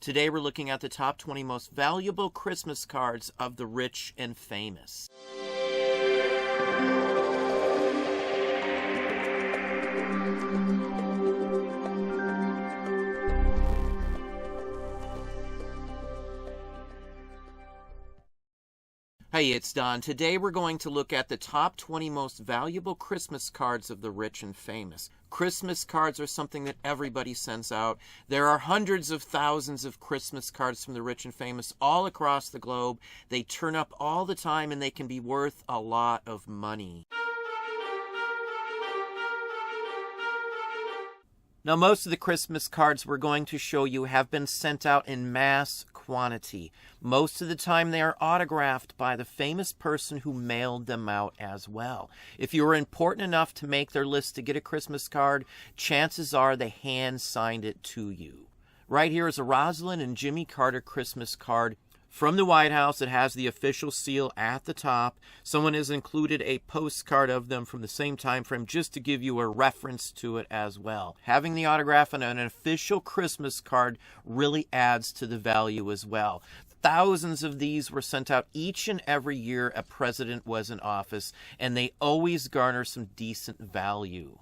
Today we're looking at the top 20 most valuable Christmas cards of the rich and famous. Hey, it's Don. Today we're going to look at the top 20 most valuable Christmas cards of the rich and famous. Christmas cards are something that everybody sends out. There are hundreds of thousands of Christmas cards from the rich and famous all across the globe. They turn up all the time and they can be worth a lot of money. Now, most of the Christmas cards we're going to show you have been sent out in mass quantity. Most of the time they are autographed by the famous person who mailed them out as well. If you were important enough to make their list to get a Christmas card, chances are they hand-signed it to you. Right here is a Rosalind and Jimmy Carter Christmas card from the White House. It has the official seal at the top. Someone has included a postcard of them from the same time frame just to give you a reference to it as well. Having the autograph on an official Christmas card really adds to the value as well. Thousands of these were sent out each and every year a president was in office, and they always garner some decent value.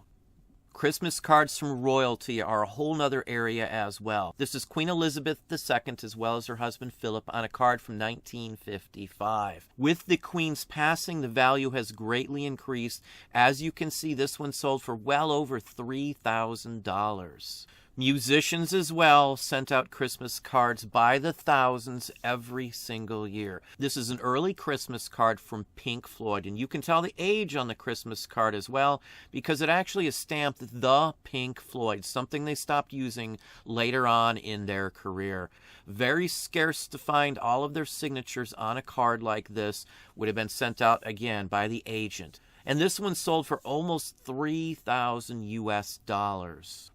Christmas cards from royalty are a whole nother area as well. This is Queen Elizabeth II as well as her husband Philip on a card from 1955. With the Queen's passing, the value has greatly increased. As you can see, this one sold for well over $3,000. Musicians as well sent out Christmas cards by the thousands every single year. This is an early Christmas card from Pink Floyd, and you can tell the age on the Christmas card as well because it actually is stamped The Pink Floyd, something they stopped using later on in their career. Very scarce to find all of their signatures on a card like this. Would have been sent out again by the agent. And this one sold for almost $3,000 US.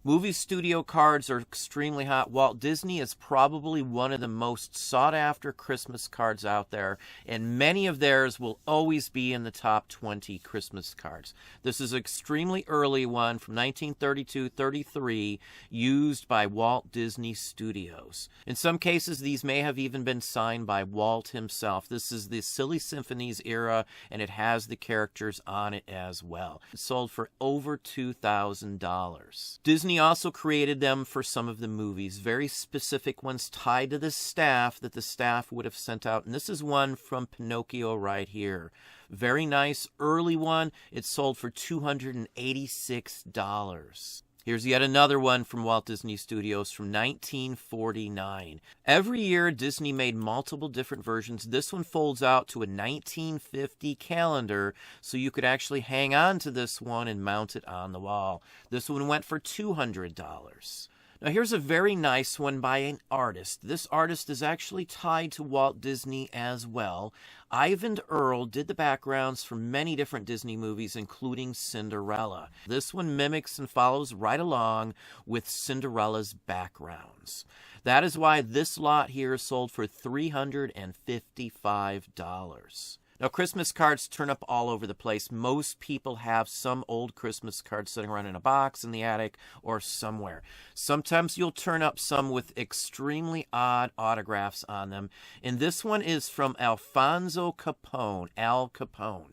Movie studio cards are extremely hot. Walt Disney is probably one of the most sought-after Christmas cards out there, and many of theirs will always be in the top 20 Christmas cards. This is an extremely early one from 1932-33, used by Walt Disney Studios. In some cases, these may have even been signed by Walt himself. This is the Silly Symphonies era, and it has the characters on it as well. It sold for over $2,000. Disney also created them for some of the movies, very specific ones tied to the staff that the staff would have sent out. And this is one from Pinocchio right here. Very nice early one. It sold for $286. Here's yet another one from Walt Disney Studios from 1949. Every year, Disney made multiple different versions. This one folds out to a 1950 calendar, so you could actually hang on to this one and mount it on the wall. This one went for $200. Now here's a very nice one by an artist. This artist is actually tied to Walt Disney as well. Ivan Earl did the backgrounds for many different Disney movies, including Cinderella. This one mimics and follows right along with Cinderella's backgrounds. That is why this lot here sold for $355. Now, Christmas cards turn up all over the place. Most people have some old Christmas cards sitting around in a box in the attic or somewhere. Sometimes you'll turn up some with extremely odd autographs on them. And this one is from Alfonso Capone, Al Capone.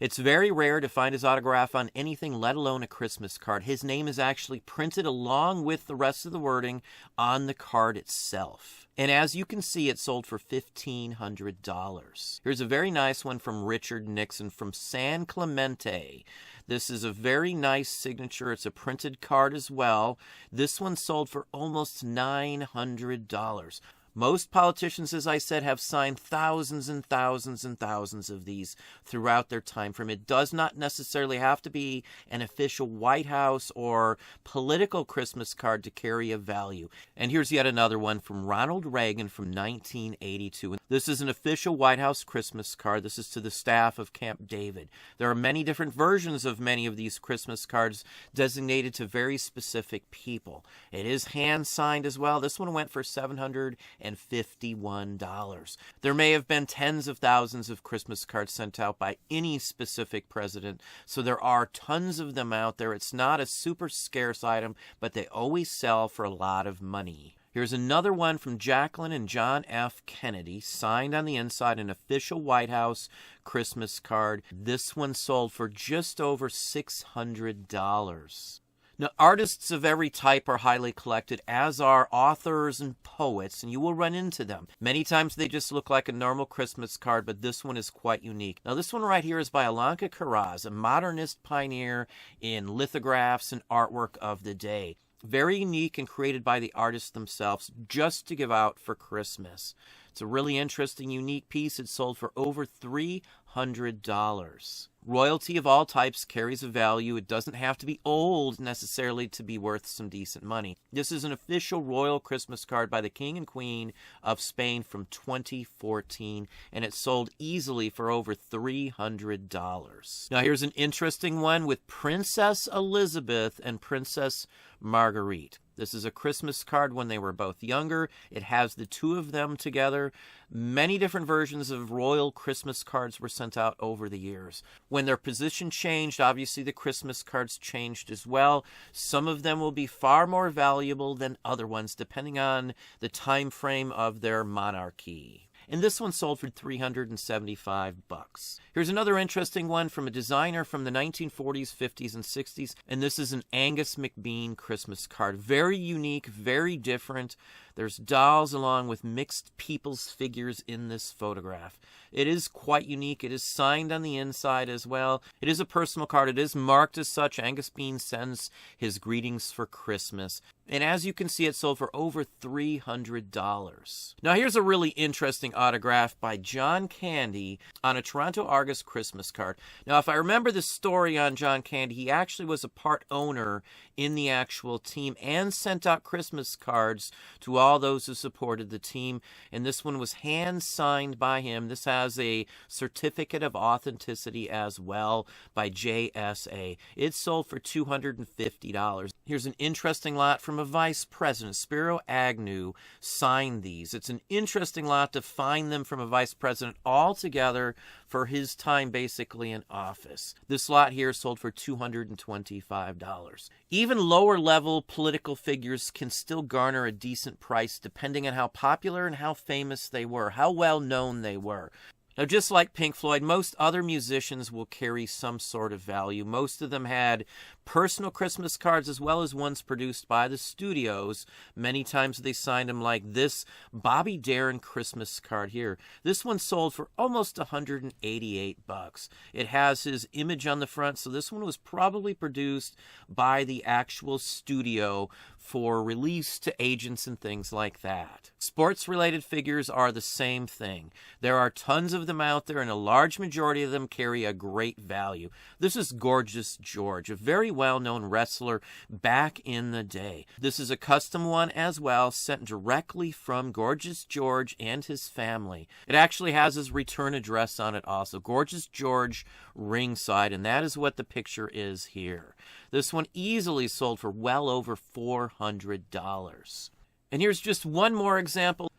It's very rare to find his autograph on anything, let alone a Christmas card. His name is actually printed along with the rest of the wording on the card itself. And as you can see, it sold for $1,500. Here's a very nice one from Richard Nixon from San Clemente. This is a very nice signature. It's a printed card as well. This one sold for almost $900. Most politicians, as I said, have signed thousands and thousands and thousands of these throughout their time frame. It does not necessarily have to be an official White House or political Christmas card to carry a value. And here's yet another one from Ronald Reagan from 1982. This is an official White House Christmas card. This is to the staff of Camp David. There are many different versions of many of these Christmas cards designated to very specific people. It is hand-signed as well. This one went for $751. There may have been tens of thousands of Christmas cards sent out by any specific president, so there are tons of them out there. It's not a super scarce item, but they always sell for a lot of money. Here's another one from Jacqueline and John F. Kennedy, signed on the inside, an official White House Christmas card. This one sold for just over $600. Now, artists of every type are highly collected, as are authors and poets, and you will run into them. Many times they just look like a normal Christmas card, but this one is quite unique. Now, this one right here is by Alanka Karaz, a modernist pioneer in lithographs and artwork of the day. Very unique and created by the artists themselves just to give out for Christmas. It's a really interesting, unique piece. It sold for over $300. Royalty of all types carries a value. It doesn't have to be old necessarily to be worth some decent money. This is an official royal Christmas card by the King and Queen of Spain from 2014, and it sold easily for over $300. Now here's an interesting one with Princess Elizabeth and Princess Marguerite. This is a Christmas card when they were both younger. It has the two of them together. Many different versions of royal Christmas cards were sent out over the years. When their position changed, obviously the Christmas cards changed as well. Some of them will be far more valuable than other ones, depending on the time frame of their monarchy. And this one sold for $375. Here's another interesting one from a designer from the 1940s, 50s, and 60s. And this is an Angus McBean Christmas card. Very unique, very different. There's dolls along with mixed people's figures in this photograph. It is quite unique. It is signed on the inside as well. It is a personal card. It is marked as such. Angus Bean sends his greetings for Christmas. And as you can see, it sold for over $300. Now here's a really interesting autograph by John Candy on a Toronto Argus Christmas card. Now if I remember the story on John Candy, he actually was a part owner in the actual team and sent out Christmas cards to all those who supported the team. And this one was hand signed by him. This has a certificate of authenticity as well by JSA. It sold for $250. Here's an interesting lot from a vice president. Spiro Agnew signed these. It's an interesting lot to find them from a vice president all together for his time basically in office. This lot here sold for $225. Even lower level political figures can still garner a decent price depending on how popular and how famous they were, how well known they were. Now, just like Pink Floyd, most other musicians will carry some sort of value. Most of them had personal Christmas cards as well as ones produced by the studios. Many times they signed them like this Bobby Darin Christmas card here. This one sold for almost $188. It has his image on the front, so this one was probably produced by the actual studio for release to agents and things like that. Sports-related figures are the same thing. There are tons of them out there, and a large majority of them carry a great value. This is Gorgeous George, a very well-known wrestler back in the day. This is a custom one as well, sent directly from Gorgeous George and his family. It actually has his return address on it also, Gorgeous George ringside, and that is what the picture is here. This one easily sold for well over $400. And here's just one more example.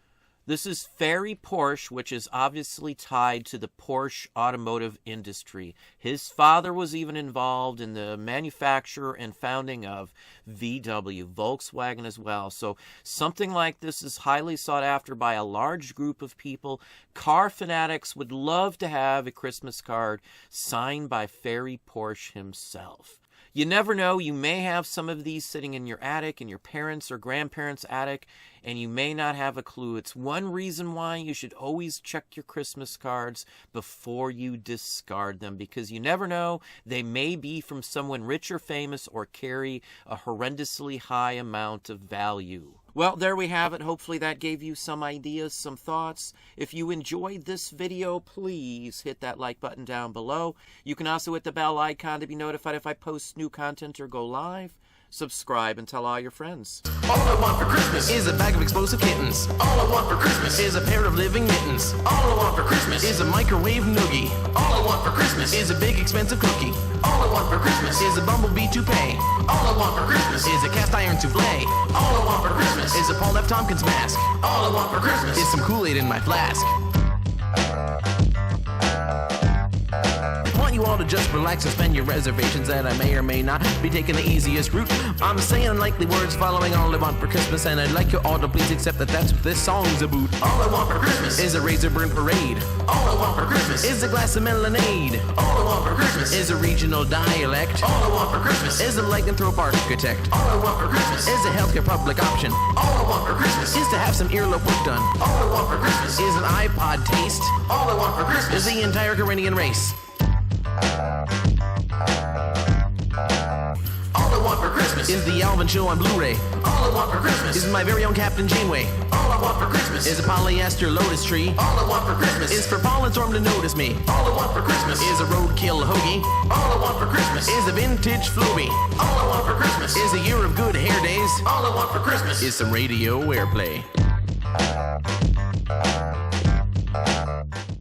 This is Ferry Porsche, which is obviously tied to the Porsche automotive industry. His father was even involved in the manufacture and founding of VW, Volkswagen as well. So something like this is highly sought after by a large group of people. Car fanatics would love to have a Christmas card signed by Ferry Porsche himself. You never know, you may have some of these sitting in your attic, in your parents' or grandparents' attic, and you may not have a clue. It's one reason why you should always check your Christmas cards before you discard them, because you never know, they may be from someone rich or famous or carry a horrendously high amount of value. Well, there we have it. Hopefully that gave you some ideas, some thoughts. If you enjoyed this video, please hit that like button down below. You can also hit the bell icon to be notified if I post new content or go live. Subscribe and tell all your friends. All I want for Christmas is a bag of explosive kittens. All I want for Christmas is a pair of living mittens. All I want for Christmas is a microwave noogie. All I want for Christmas is a big expensive cookie. All I want for Christmas is a bumblebee toupee. All I want for Christmas is a cast iron souffle. All I want for Christmas is a Paul F. Tompkins mask. All I want for Christmas is some Kool-Aid in my flask. Want you you all to just relax and spend your reservations, that I may or may not be taking the easiest route. I'm saying unlikely words following all I want for Christmas, and I'd like you all to please accept that that's what this song's about. All I want for Christmas is a razor burn parade. All I want for Christmas is a glass of melonade. All I want for Christmas is a regional dialect. All I want for Christmas is a lycanthrope architect. All I want for Christmas is a healthcare public option. All I want for Christmas is to have some earlobe work done. All I want for Christmas is an iPod taste. All I want for Christmas is the entire Carinian race. All I want for Christmas is the Alvin Show on Blu-ray. All I want for Christmas is my very own Captain Janeway. All I want for Christmas is a polyester lotus tree. All I want for Christmas is for Paul and Storm to notice me. All I want for Christmas is a roadkill hoagie. All I want for Christmas is a vintage Floby. All I want for Christmas is a year of good hair days. All I want for Christmas is some radio airplay.